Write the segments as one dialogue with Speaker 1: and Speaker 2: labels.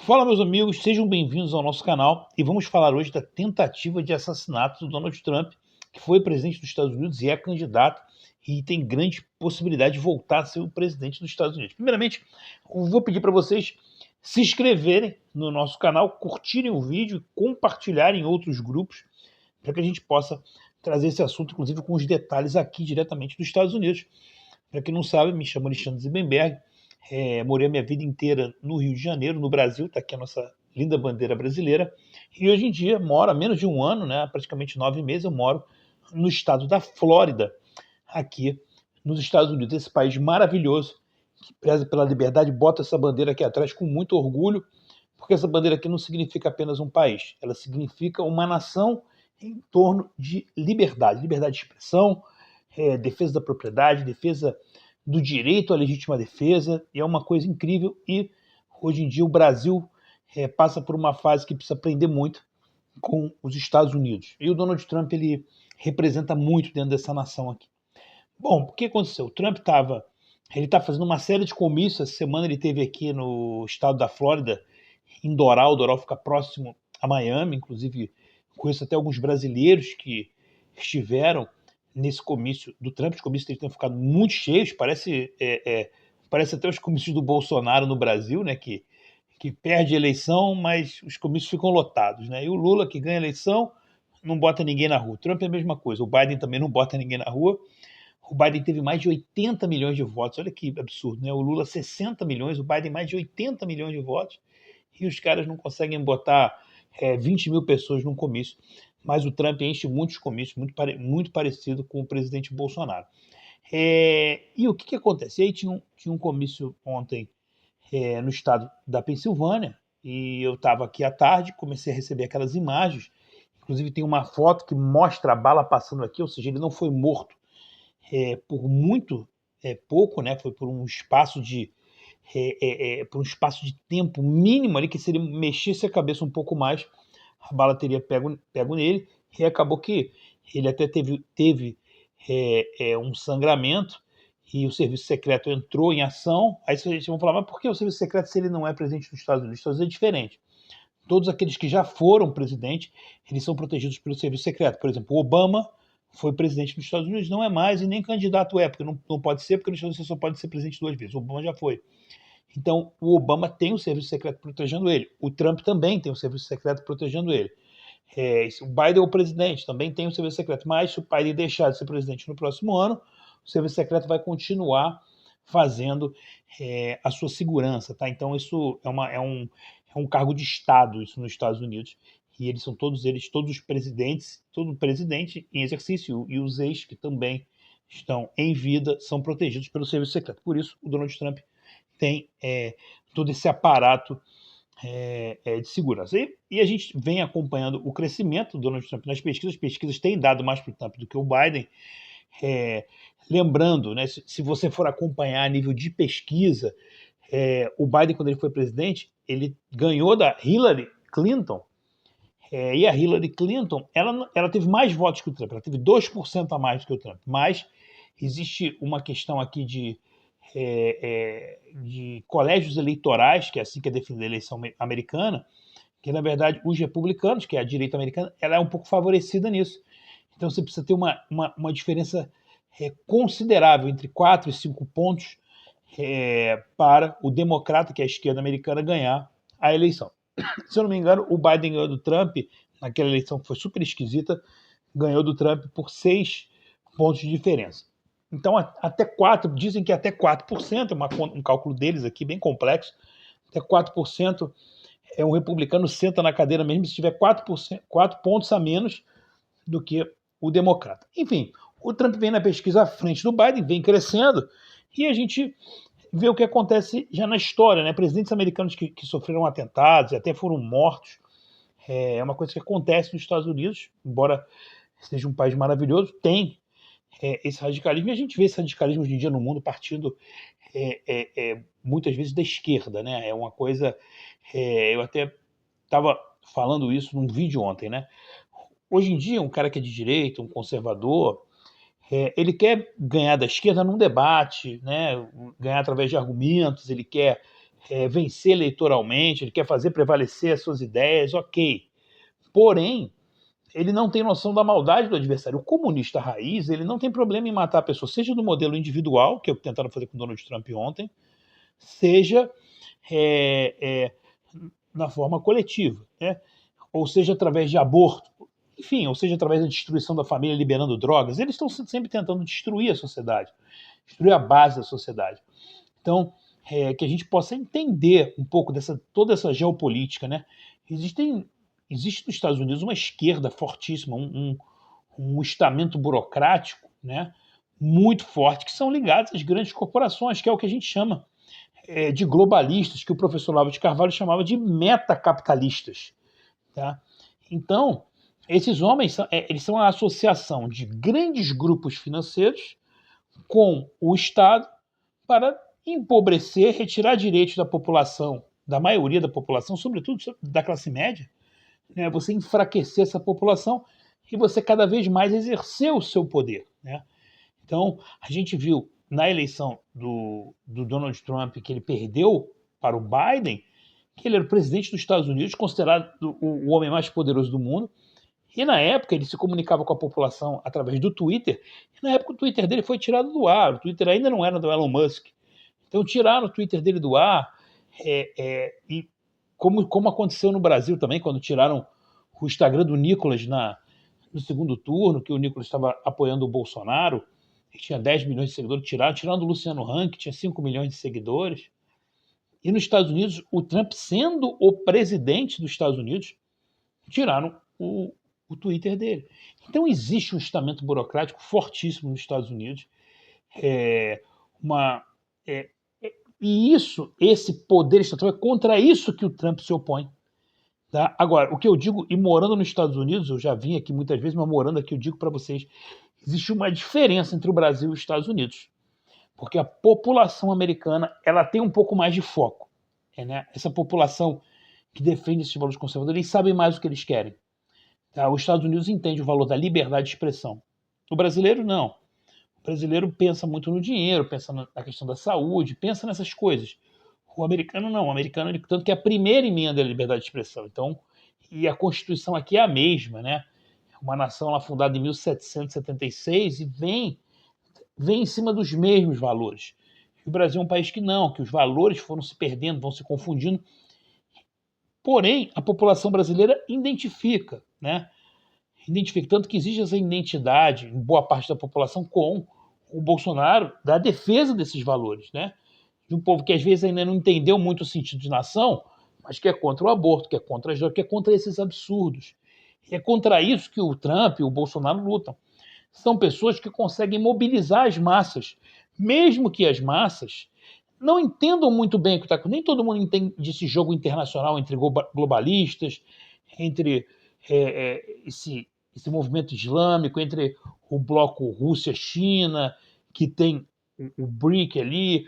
Speaker 1: Fala, meus amigos, sejam bem-vindos ao nosso canal e vamos falar hoje da tentativa de assassinato do Donald Trump, que foi presidente dos Estados Unidos e é candidato e tem grande possibilidade de voltar a ser o presidente dos Estados Unidos. Primeiramente, eu vou pedir para vocês se inscreverem no nosso canal, curtirem o vídeo e compartilharem em outros grupos para que a gente possa trazer esse assunto, inclusive com os detalhes aqui diretamente dos Estados Unidos. Para quem não sabe, me chamo Alexandre Zibenberg, morei a minha vida inteira no Rio de Janeiro, no Brasil, está aqui a nossa linda bandeira brasileira, e hoje em dia moro há menos de um ano, né, praticamente 9 meses, eu moro no estado da Flórida, aqui nos Estados Unidos, esse país maravilhoso, que preza pela liberdade, bota essa bandeira aqui atrás com muito orgulho, porque essa bandeira aqui não significa apenas um país, ela significa uma nação em torno de liberdade, liberdade de expressão, defesa da propriedade, defesa do direito à legítima defesa, e é uma coisa incrível. E hoje em dia o Brasil passa por uma fase que precisa aprender muito com os Estados Unidos. E o Donald Trump ele representa muito dentro dessa nação aqui. Bom, o que aconteceu? O Trump ele está fazendo uma série de comícios. Essa semana ele esteve aqui no estado da Flórida, em Doral. Doral fica próximo a Miami, inclusive conheço até alguns brasileiros que estiveram nesse comício do Trump. Os comícios têm ficado muito cheios, parece até os comícios do Bolsonaro no Brasil, né, que perde a eleição, mas os comícios ficam lotados, né? E o Lula, que ganha a eleição, não bota ninguém na rua. O Trump é a mesma coisa, o Biden também não bota ninguém na rua. O Biden teve mais de 80 milhões de votos, olha que absurdo, né? O Lula 60 milhões, o Biden mais de 80 milhões de votos, e os caras não conseguem botar 20 mil pessoas num comício. Mas o Trump enche muitos comícios, muito parecido com o presidente Bolsonaro. E o que acontece? E aí tinha um comício ontem no estado da Pensilvânia, e eu estava aqui à tarde, comecei a receber aquelas imagens, inclusive tem uma foto que mostra a bala passando aqui, ou seja, ele não foi morto por muito pouco, né? Foi por um espaço de tempo mínimo ali, que se ele mexesse a cabeça um pouco mais, a bala teria pego nele, e acabou que ele até teve um sangramento, e o serviço secreto entrou em ação. Aí vocês vão falar, mas por que o serviço secreto se ele não é presidente dos Estados Unidos? Os Estados Unidos é diferente. Todos aqueles que já foram presidente, eles são protegidos pelo serviço secreto. Por exemplo, o Obama foi presidente dos Estados Unidos, não é mais, e nem candidato porque não pode ser, porque nos Estados Unidos você só pode ser presidente 2 vezes. O Obama já foi. Então, o Obama tem o serviço secreto protegendo ele. O Trump também tem o serviço secreto protegendo ele. O Biden é o presidente, também tem o serviço secreto. Mas se o Biden deixar de ser presidente no próximo ano, o serviço secreto vai continuar fazendo a sua segurança. Tá? Então, isso é um cargo de Estado, isso nos Estados Unidos. E eles são todos os presidentes, todo presidente em exercício e os ex que também estão em vida são protegidos pelo serviço secreto. Por isso, o Donald Trump tem todo esse aparato de segurança. E a gente vem acompanhando o crescimento do Donald Trump nas pesquisas. As pesquisas têm dado mais para o Trump do que o Biden. Lembrando, né, se você for acompanhar a nível de pesquisa, o Biden, quando ele foi presidente, ele ganhou da Hillary Clinton. E a Hillary Clinton, ela teve mais votos que o Trump, ela teve 2% a mais do que o Trump. Mas existe uma questão aqui de colégios eleitorais, que é assim que é definida a eleição americana, que na verdade os republicanos, que é a direita americana, ela é um pouco favorecida nisso. Então você precisa ter uma diferença considerável, entre 4 e 5 pontos, para o democrata, que é a esquerda americana, ganhar a eleição. Se eu não me engano, o Biden ganhou do Trump, naquela eleição que foi super esquisita, ganhou do Trump por 6 pontos de diferença. Então, até 4%, dizem que até 4%, um cálculo deles aqui bem complexo, até 4% um republicano senta na cadeira mesmo se tiver 4 pontos a menos do que o democrata. Enfim, o Trump vem na pesquisa à frente do Biden, vem crescendo, e a gente vê o que acontece já na história, né? Presidentes americanos que sofreram atentados e até foram mortos. É uma coisa que acontece nos Estados Unidos, embora seja um país maravilhoso, tem esse radicalismo, e a gente vê esse radicalismo hoje em dia no mundo partindo muitas vezes da esquerda, né? É uma coisa. Eu até estava falando isso num vídeo ontem, né? Hoje em dia, um cara que é de direita, um conservador, ele quer ganhar da esquerda num debate, né? Ganhar através de argumentos, ele quer vencer eleitoralmente, ele quer fazer prevalecer as suas ideias, ok. Porém, ele não tem noção da maldade do adversário. O comunista raiz, ele não tem problema em matar a pessoa, seja no modelo individual, que é o que tentaram fazer com Donald Trump ontem, seja na forma coletiva, né? Ou seja através de aborto, enfim, ou seja através da destruição da família liberando drogas. Eles estão sempre tentando destruir a sociedade, destruir a base da sociedade. Então, que a gente possa entender um pouco toda essa geopolítica, né? Existe nos Estados Unidos uma esquerda fortíssima, um estamento burocrático, né, muito forte, que são ligados às grandes corporações, que é o que a gente chama de globalistas, que o professor Olavo de Carvalho chamava de metacapitalistas. Tá? Então, esses homens eles são a associação de grandes grupos financeiros com o Estado para empobrecer, retirar direitos da população, da maioria da população, sobretudo da classe média, né? Você enfraquecer essa população e você cada vez mais exercer o seu poder, né? Então, a gente viu na eleição do Donald Trump que ele perdeu para o Biden, que ele era o presidente dos Estados Unidos, considerado o homem mais poderoso do mundo, e na época ele se comunicava com a população através do Twitter, e na época o Twitter dele foi tirado do ar, o Twitter ainda não era do Elon Musk, então tiraram o Twitter dele do ar, e como aconteceu no Brasil também, quando tiraram o Instagram do Nicolas no segundo turno, que o Nicolas estava apoiando o Bolsonaro, que tinha 10 milhões de seguidores, tiraram do Luciano Huck, que tinha 5 milhões de seguidores. E nos Estados Unidos, o Trump sendo o presidente dos Estados Unidos, tiraram o Twitter dele. Então existe um estamento burocrático fortíssimo nos Estados Unidos, e esse poder estatal é contra isso que o Trump se opõe. Tá? Agora, o que eu digo, e morando nos Estados Unidos, eu já vim aqui muitas vezes, mas morando aqui eu digo para vocês, existe uma diferença entre o Brasil e os Estados Unidos. Porque a população americana ela tem um pouco mais de foco. Né? Essa população que defende esses valores conservadores, eles sabem mais o que eles querem. Tá? Os Estados Unidos entendem o valor da liberdade de expressão. O brasileiro, não. O brasileiro pensa muito no dinheiro, pensa na questão da saúde, pensa nessas coisas. O americano não. O americano, ele, tanto que é a primeira emenda da liberdade de expressão. Então, e a Constituição aqui é a mesma, né? Uma nação lá fundada em 1776 e vem em cima dos mesmos valores. O Brasil é um país que não, que os valores foram se perdendo, vão se confundindo. Porém, a população brasileira identifica, né? Identifica, tanto que existe essa identidade em boa parte da população com o Bolsonaro, da defesa desses valores, né? De um povo que às vezes ainda não entendeu muito o sentido de nação, mas que é contra o aborto, que é contra as drogas, que é contra esses absurdos. E é contra isso que o Trump e o Bolsonaro lutam. São pessoas que conseguem mobilizar as massas, mesmo que as massas não entendam muito bem o que está acontecendo. Nem todo mundo entende esse jogo internacional entre globalistas, entre esse movimento islâmico, entre o bloco Rússia-China, que tem o BRIC ali,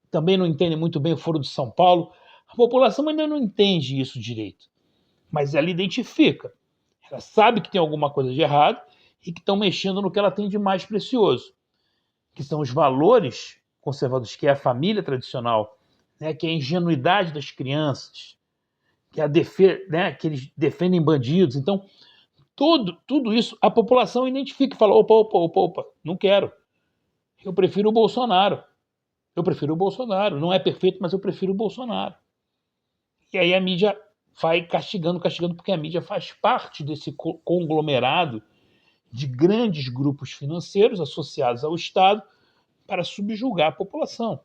Speaker 1: também não entende muito bem o Foro de São Paulo. A população ainda não entende isso direito, mas ela identifica. Ela sabe que tem alguma coisa de errado e que estão mexendo no que ela tem de mais precioso, que são os valores conservadores, que é a família tradicional, né, que é a ingenuidade das crianças, que é a né, que eles defendem bandidos. Então, tudo isso a população identifica e fala: opa, não quero. Eu prefiro o Bolsonaro. Eu prefiro o Bolsonaro. Não é perfeito, mas eu prefiro o Bolsonaro. E aí a mídia vai castigando, porque a mídia faz parte desse conglomerado de grandes grupos financeiros associados ao Estado para subjugar a população.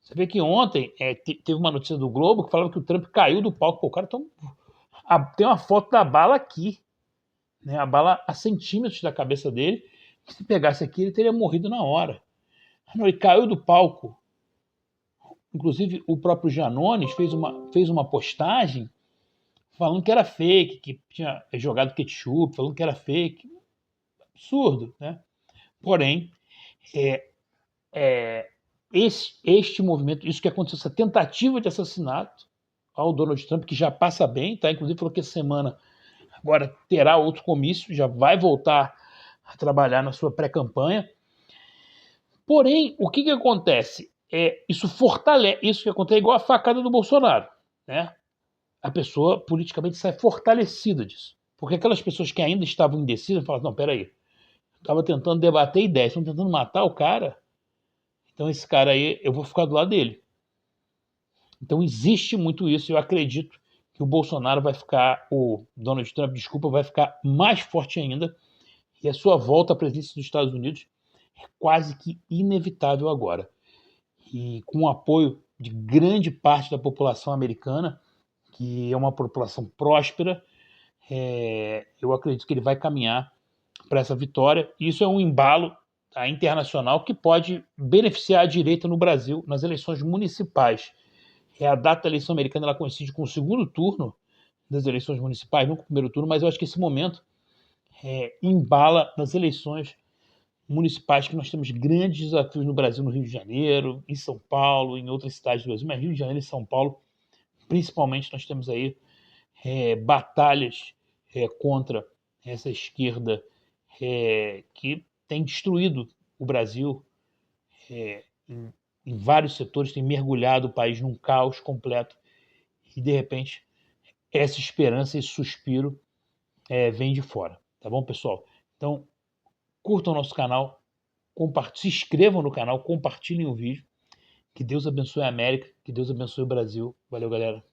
Speaker 1: Você vê que ontem teve uma notícia do Globo que falava que o Trump caiu do palco. Pô, o cara tem uma foto da bala aqui, né? A bala a centímetros da cabeça dele, que se pegasse aqui ele teria morrido na hora. Não, ele caiu do palco. Inclusive o próprio Janones fez uma postagem falando que era fake, que tinha jogado ketchup, falando que era fake. Absurdo, né? Porém, este movimento, isso que aconteceu, essa tentativa de assassinato ao Donald Trump, que já passa bem, tá? Inclusive falou que essa semana agora terá outro comício, já vai voltar a trabalhar na sua pré-campanha. Porém, o que acontece? isso fortalece, isso que acontece é igual a facada do Bolsonaro, né? A pessoa politicamente sai fortalecida disso. Porque aquelas pessoas que ainda estavam indecisas falam, não, peraí, estava tentando debater ideias, estão tentando matar o cara, então esse cara aí, eu vou ficar do lado dele. Então existe muito isso, e eu acredito que o Bolsonaro vai ficar, o Donald Trump, desculpa, vai ficar mais forte ainda, e a sua volta à presidência dos Estados Unidos é quase que inevitável agora. E com o apoio de grande parte da população americana, que é uma população próspera, eu acredito que ele vai caminhar para essa vitória. Isso é um embalo, tá, internacional que pode beneficiar a direita no Brasil nas eleições municipais. A data da eleição americana ela coincide com o segundo turno das eleições municipais, não com o primeiro turno, mas eu acho que esse momento embala nas eleições municipais, que nós temos grandes desafios no Brasil, no Rio de Janeiro, em São Paulo, em outras cidades do Brasil, mas Rio de Janeiro e São Paulo, principalmente, nós temos aí batalhas contra essa esquerda que tem destruído o Brasil em vários setores, tem mergulhado o país num caos completo e, de repente, essa esperança, esse suspiro vem de fora. Tá bom, pessoal? Então, curtam o nosso canal, se inscrevam no canal, compartilhem o vídeo. Que Deus abençoe a América, que Deus abençoe o Brasil. Valeu, galera.